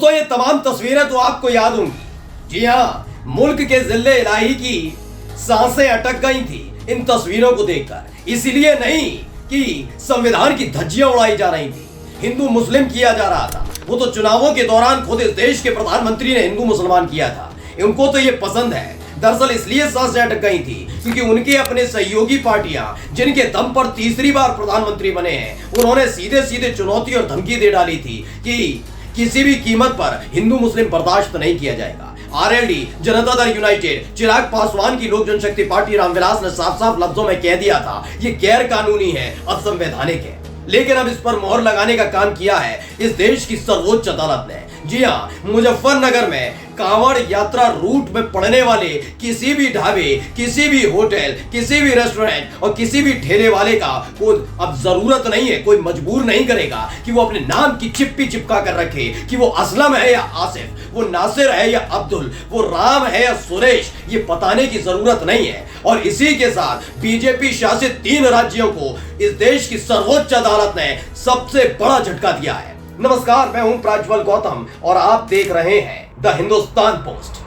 दोस्तों ये तमाम तस्वीरें तो आपको याद होंगी। जी हाँ, मुल्क के जिले इलाही की सांसें अटक गई थी इन तस्वीरों को देखकर। इसलिए नहीं कि संविधान की धज्जियां उड़ाई जा रही थी, हिंदू मुस्लिम किया जा रहा था। वो तो चुनावों के दौरान खुद इस देश के प्रधानमंत्री ने हिंदू मुसलमान किया था। उनको तो ये पसंद है। दरअसल इसलिए सांसें अटक गई थी क्योंकि उनके अपने सहयोगी पार्टियां जिनके दम पर तीसरी बार प्रधानमंत्री बने हैं, उन्होंने सीधे सीधे चुनौती और धमकी दे डाली थी कि किसी भी कीमत पर हिंदू मुस्लिम बर्दाश्त नहीं किया जाएगा। आरएलडी, जनता दल यूनाइटेड, चिराग पासवान की लोक जनशक्ति पार्टी रामविलास ने साफ साफ लफ्जों में कह दिया था ये गैर कानूनी है, असंवैधानिक है। लेकिन अब इस पर मोहर लगाने का काम किया है इस देश की सर्वोच्च अदालत ने। जी हाँ, मुजफ्फरनगर में कांवड़ यात्रा रूट में पड़ने वाले किसी भी ढाबे, किसी भी होटल, किसी भी रेस्टोरेंट और किसी भी ठेले वाले का कोई अब जरूरत नहीं है, कोई मजबूर नहीं करेगा कि वो अपने नाम की चिप्पी चिपका कर रखे कि वो असलम है या आसिफ, वो नासिर है या अब्दुल, वो राम है या सुरेश। ये बताने की जरूरत नहीं है। और इसी के साथ बीजेपी शासित 3 राज्यों को इस देश की सर्वोच्च अदालत ने सबसे बड़ा झटका दिया है। नमस्कार, मैं हूं प्रज्वल गौतम और आप देख रहे हैं द हिंदुस्तान पोस्ट।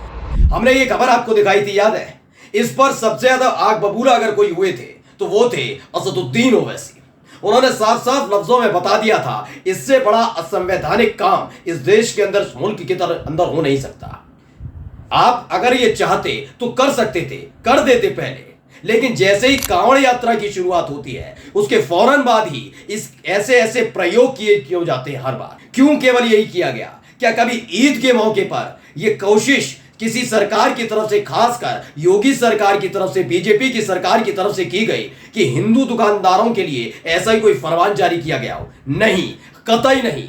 हमने ये खबर आपको दिखाई थी, याद है? इस पर सबसे ज्यादा आग बबूला अगर कोई हुए थे तो वो थे असदुद्दीन ओवैसी। उन्होंने साफ साफ लफ्जों में बता दिया था इससे बड़ा असंवैधानिक काम इस देश के अंदर, मुल्क के अंदर हो नहीं सकता। आप अगर ये चाहते तो कर सकते थे, कर देते पहले। लेकिन जैसे ही कांवड़ यात्रा की शुरुआत होती है उसके फौरन बाद ही इस ऐसे प्रयोग किए जाते हैं हर बार। क्यों केवल यही किया गया? क्या कभी ईद के मौके पर यह कोशिश किसी सरकार की तरफ से, खासकर योगी सरकार की तरफ से, बीजेपी की सरकार की तरफ से की गई कि हिंदू दुकानदारों के लिए ऐसा ही कोई फरमान जारी किया गया हो? नहीं, कतई नहीं।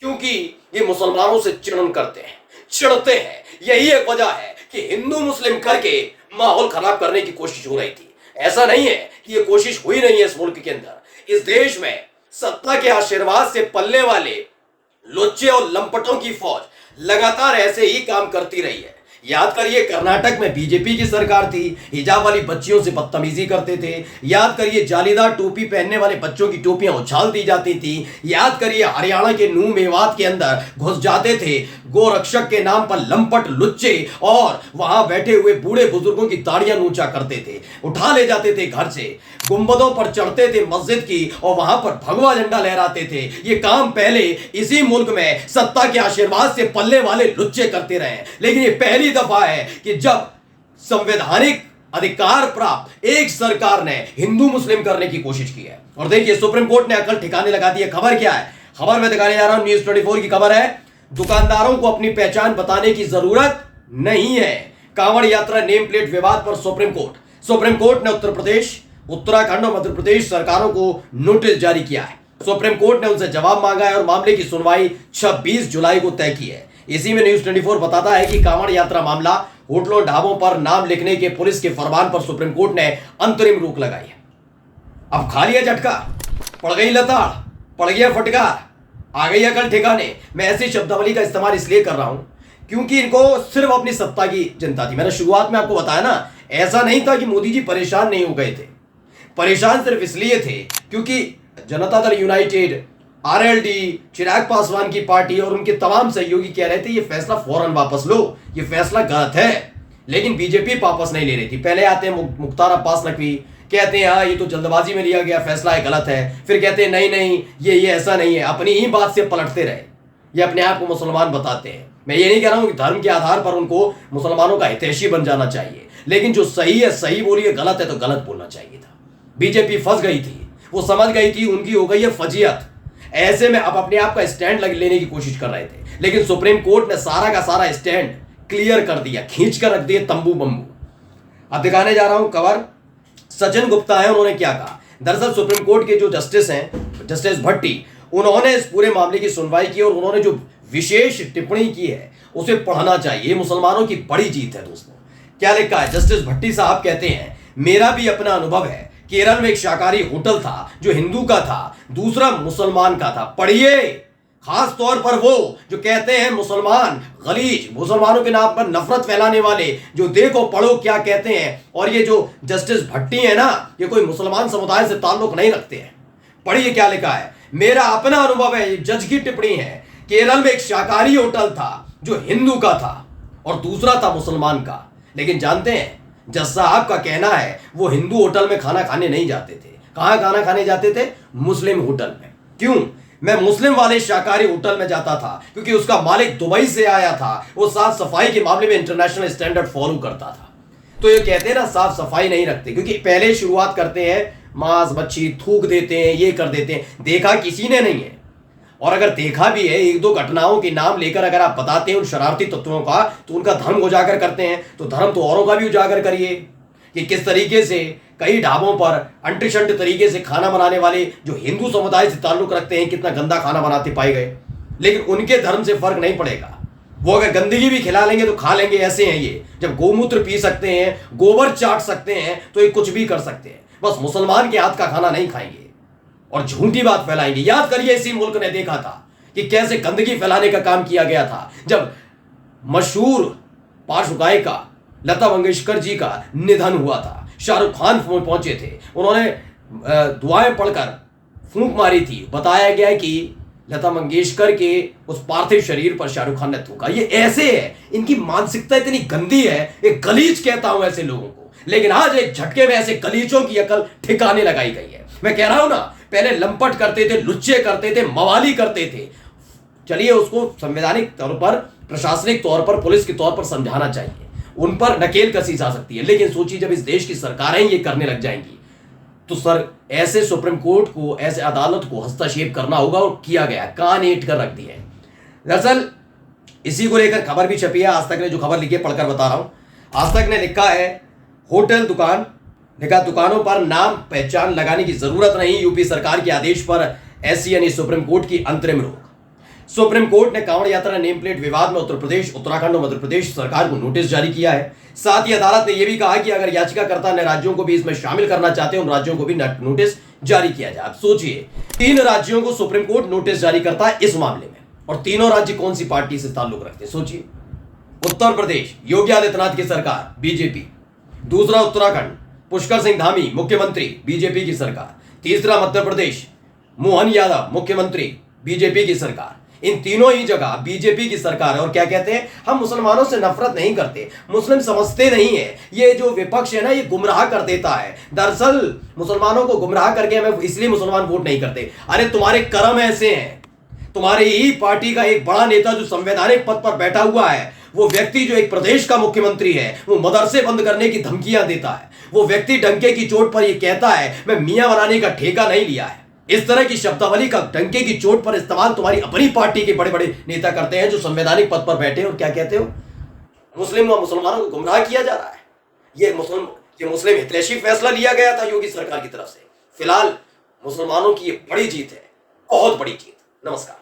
क्योंकि ये मुसलमानों से चिढ़न करते हैं, चिढ़ते हैं। यही एक वजह है कि हिंदू मुस्लिम करके माहौल खराब करने की कोशिश हो रही थी। ऐसा नहीं है कि यह कोशिश हुई नहीं है इस मुल्क के अंदर। इस देश में सत्ता के आशीर्वाद से पलने वाले लुच्चे और लंपटों की फौज लगातार ऐसे ही काम करती रही है। याद करिए, कर्नाटक में बीजेपी की सरकार थी, हिजाब वाली बच्चियों से बदतमीजी करते थे। याद करिए, जालीदार टोपी पहनने वाले बच्चों की टोपियां उछाल दी जाती थी। याद करिए, हरियाणा के नूह मेवात के अंदर घुस जाते थे गोरक्षक के नाम पर लंपट लुच्चे और वहां बैठे हुए बूढ़े बुजुर्गों की दाढ़ियां नोचा करते थे, उठा ले जाते थे घर से, गुंबदों पर चढ़ते थे मस्जिद की और वहां पर भगवा झंडा लहराते थे। ये काम पहले इसी मुल्क में सत्ता के आशीर्वाद से पलने वाले लुच्चे करते रहे। लेकिन ये पहली दफा है कि जब संवैधानिक अधिकार प्राप्त एक सरकार ने हिंदू मुस्लिम करने की कोशिश की है। और देखिए, सुप्रीम कोर्ट ने अकल ठिकाने लगा दी है। खबर क्या है? खबर में दिखाने जा रहा हूं, न्यूज़ 24 की खबर है। दुकानदारों को अपनी पहचान बताने की जरूरत नहीं है। कांवड़ यात्रा नेम प्लेट विवाद पर सुप्रीम कोर्ट ने उत्तर प्रदेश, उत्तराखंड और मध्य प्रदेश सरकारों को नोटिस जारी किया है। सुप्रीम कोर्ट ने उनसे जवाब मांगा है और मामले की सुनवाई 26 जुलाई को तय की है। इसी में न्यूज़ 24 बताता है कि कांवड़ यात्रा मामला, होटलों ढाबों पर नाम लिखने के पुलिस के फरमान पर सुप्रीम कोर्ट ने अंतरिम रोक लगाई है। अब खा लिया झटका, पड़ गई लताड़, पड़ गया फटकार, आ गई अकल ठिकाने। मैं ऐसी शब्दावली का इस्तेमाल इसलिए कर रहा हूं क्योंकि इनको सिर्फ अपनी सत्ता की चिंता थी। मैंने शुरुआत में आपको बताया ना, ऐसा नहीं था कि मोदी जी परेशान नहीं हो गए थे। परेशान सिर्फ इसलिए थे क्योंकि जनता दल यूनाइटेड, आरएलडी, चिराग पासवान की पार्टी और उनके तमाम सहयोगी कह रहे थे ये फैसला फौरन वापस लो, ये फैसला गलत है। लेकिन बीजेपी वापस नहीं ले रही थी। पहले आते हैं मुख्तार अब्बास नकवी, कहते हैं हाँ ये तो जल्दबाजी में लिया गया फैसला है, गलत है। फिर कहते हैं नहीं नहीं, ये ऐसा नहीं है। अपनी ही बात से पलटते रहे। ये अपने आप को मुसलमान बताते हैं। मैं ये नहीं कह रहा हूं कि धर्म के आधार पर उनको मुसलमानों का हितैषी बन जाना चाहिए, लेकिन जो सही है सही बोलिए, गलत है तो गलत बोलना चाहिए था। बीजेपी फंस गई थी, वो समझ गई थी उनकी हो गई है फजीयत। ऐसे में अब अपने आप का स्टैंड लेने की कोशिश कर रहे थे, लेकिन सुप्रीम कोर्ट ने सारा का सारा स्टैंड क्लियर कर दिया, खींच कर रख दिए तंबू बंबू। अब दिखाने जा रहा हूं खबर। सचिन गुप्ता है, उन्होंने क्या कहा? दरअसल सुप्रीम कोर्ट के जो जस्टिस हैं, जस्टिस भट्टी, उन्होंने इस पूरे मामले की सुनवाई की और उन्होंने जो विशेष टिप्पणी की है उसे पढ़ना चाहिए। मुसलमानों की बड़ी जीत है दोस्तों। क्या लिखा है? जस्टिस भट्टी साहब कहते हैं, मेरा भी अपना अनुभव है। केरल में एक शाकाहारी होटल था जो हिंदू का था, दूसरा मुसलमान का था। पढ़िए, खास तौर पर वो जो कहते हैं मुसलमान गलीज, मुसलमानों के नाम पर नफरत फैलाने वाले, जो देखो पढ़ो क्या कहते हैं। और ये जो जस्टिस भट्टी है ना, ये कोई मुसलमान समुदाय से ताल्लुक नहीं रखते हैं। पढ़िए क्या लिखा है। मेरा अपना अनुभव है, जज की टिप्पणी है केरल में एक शाकाहारी होटल था जो हिंदू का था और दूसरा था मुसलमान का। लेकिन जानते हैं जज साहब का कहना है वो हिंदू होटल में खाना खाने नहीं जाते थे। कहां खाना खाने जाते थे? मुस्लिम होटल में। क्यों? मैं मुस्लिम वाले शाकाहारी होटल में जाता था क्योंकि उसका मालिक दुबई से आया था, वो साफ सफाई के मामले में इंटरनेशनल स्टैंडर्ड फॉलो करता था। तो ये कहते हैं ना साफ सफाई नहीं रखते, क्योंकि पहले शुरुआत करते हैं मांस मच्छी थूक देते हैं, ये कर देते हैं। देखा किसी ने नहीं है, और अगर देखा भी है एक दो घटनाओं के नाम लेकर अगर आप बताते हैं उन शरारती तत्वों का, तो उनका धर्म उजागर करते हैं। तो धर्म तो औरों का भी उजागर करिए कि किस तरीके से कई ढाबों पर अंटशंट तरीके से खाना बनाने वाले जो हिंदू समुदाय से ताल्लुक रखते हैं कितना गंदा खाना बनाते पाए गए। लेकिन उनके धर्म से फर्क नहीं पड़ेगा, वो अगर गंदगी भी खिला लेंगे तो खा लेंगे। ऐसे हैं ये, जब गोमूत्र पी सकते हैं, गोबर चाट सकते हैं, तो ये कुछ भी कर सकते हैं। बस मुसलमान के हाथ का खाना नहीं खाएंगे और झूठी बात फैलाएंगे। याद करिए इसी मुल्क ने देखा था कि कैसे गंदगी फैलाने का काम किया गया था जब मशहूर पार्श्व गायिका लता मंगेशकर जी का निधन हुआ था। शाहरुख खान पहुंचे थे, उन्होंने दुआएं पढ़कर फूंक मारी थी। बताया गया कि लता मंगेशकर के उस पार्थिव शरीर पर शाहरुख खान ने थूका। ये ऐसे है, इनकी मानसिकता इतनी गंदी है, एक गलीज कहता हूं ऐसे लोगों को। लेकिन आज एक झटके में ऐसे गलीजों की अकल ठिकाने लगाई गई है। मैं कह रहा हूं ना, पहले लंपट करते थे, लुच्चे करते थे, मवाली करते थे। चलिए उसको संवैधानिक तौर पर, प्रशासनिक तौर पर, पुलिस के तौर पर समझाना चाहिए, उन पर नकेल कसी जा सकती है। लेकिन सोचिए जब इस देश की सरकारें ये करने लग जाएंगी तो सर ऐसे सुप्रीम कोर्ट को, ऐसे अदालत को हस्तक्षेप करना होगा, और किया गया, कान ऐंठ कर रख दिए। दरअसल इसी को लेकर खबर भी छपी है। आज तक ने जो खबर लिखी है पढ़कर बता रहा हूं। आज तक ने लिखा है होटल दुकान, लिखा दुकानों पर नाम पहचान लगाने की जरूरत नहीं, यूपी सरकार के आदेश पर एससी यानी सुप्रीम कोर्ट की अंतरिम रोक। सुप्रीम कोर्ट ने कांवड़ यात्रा नेम प्लेट विवाद में उत्तर प्रदेश, उत्तराखंड और मध्य प्रदेश सरकार को नोटिस जारी किया है। साथ ही अदालत ने यह भी कहा कि अगर याचिकाकर्ता ने राज्यों को भी इसमें शामिल करना चाहते हैं, उन राज्यों को भी नोटिस जारी किया जाए। आप सोचिए 3 राज्यों को सुप्रीम कोर्ट नोटिस जारी करता है इस मामले में, और तीनों राज्य कौन सी पार्टी से ताल्लुक रखते हैं? सोचिए, उत्तर प्रदेश योगी आदित्यनाथ की सरकार बीजेपी, दूसरा उत्तराखंड पुष्कर सिंह धामी मुख्यमंत्री बीजेपी की सरकार, तीसरा मध्य प्रदेश मोहन यादव मुख्यमंत्री बीजेपी की सरकार। इन तीनों ही जगह बीजेपी की सरकार है। और क्या कहते हैं, हम मुसलमानों से नफरत नहीं करते, मुस्लिम समझते नहीं है। ये जो विपक्ष है ना, ये गुमराह कर देता है। दरअसल मुसलमानों को गुमराह करके हमें इसलिए मुसलमान वोट नहीं करते। अरे तुम्हारे कर्म ऐसे हैं, तुम्हारी ही पार्टी का एक बड़ा नेता जो संवैधानिक पद पर बैठा हुआ है, वो व्यक्ति जो एक प्रदेश का मुख्यमंत्री है, वो मदरसे बंद करने की धमकियां देता है। वो व्यक्ति डंके की चोट पर यह कहता है मैं मियां बनाने का ठेका नहीं लिया है। इस तरह की शब्दावली का डंके की चोट पर इस्तेमाल तुम्हारी अपनी पार्टी के बड़े बड़े नेता करते हैं जो संवैधानिक पद पर बैठे हैं। और क्या कहते हो, मुस्लिम और मुसलमानों को गुमराह किया जा रहा है। ये मुस्लिम हितैषी फैसला लिया गया था योगी सरकार की तरफ से। फिलहाल मुसलमानों की ये बड़ी जीत है, बहुत बड़ी जीत। नमस्कार।